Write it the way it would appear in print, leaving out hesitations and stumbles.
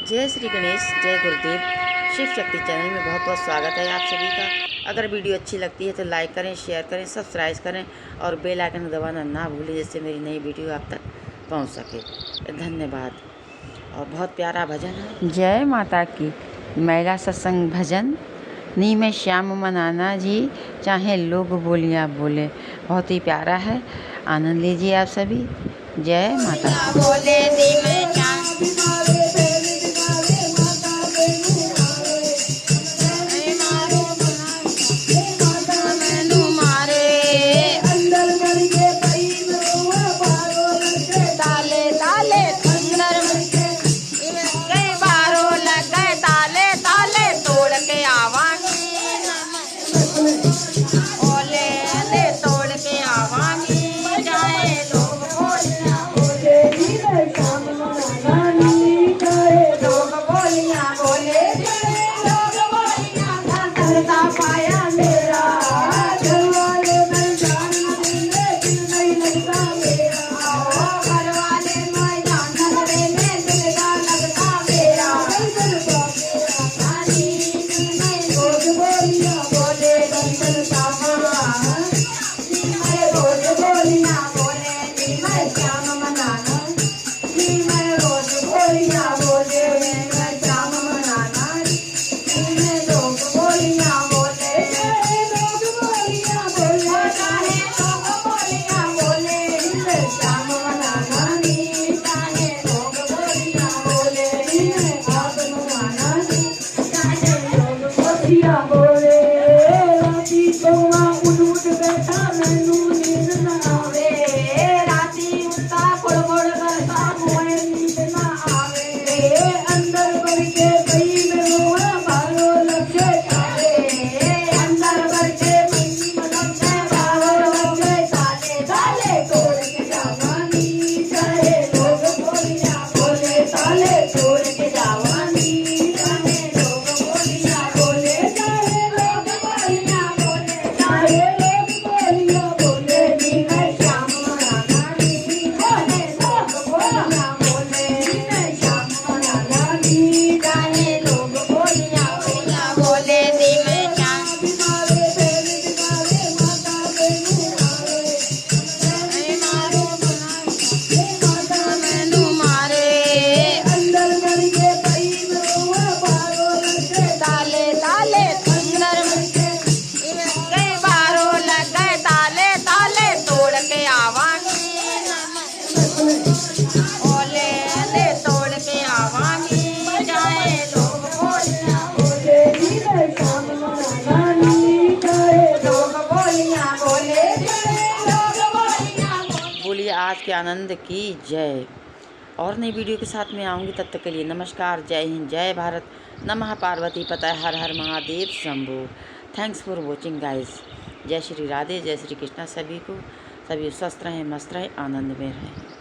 जय श्री गणेश, जय गुरुदेव। शिव शक्ति चैनल में बहुत बहुत स्वागत है आप सभी का। अगर वीडियो अच्छी लगती है तो लाइक करें, शेयर करें, सब्सक्राइब करें और बेल आइकन दबाना ना भूलें, जिससे मेरी नई वीडियो आप तक पहुंच सके। धन्यवाद। और बहुत प्यारा भजन है। जय माता की महिला सत्संग भजन। नी में श्याम मनाना जी, चाहे लोग बोलियाँ बोले। बहुत ही प्यारा है, आनंद लीजिए आप सभी। जय माता बोले दी में बोलिए आज के आनंद की जय। और नई वीडियो के साथ में आऊँगी, तब तक के लिए नमस्कार, जय हिंद, जय भारत, नमः पार्वती पतये, हर हर Mahadev Shambho. Thanks for watching guys. जय श्री राधे, जय श्री कृष्णा। सभी को, सभी स्वस्थ रहें, मस्त रहें, आनंद में रहें।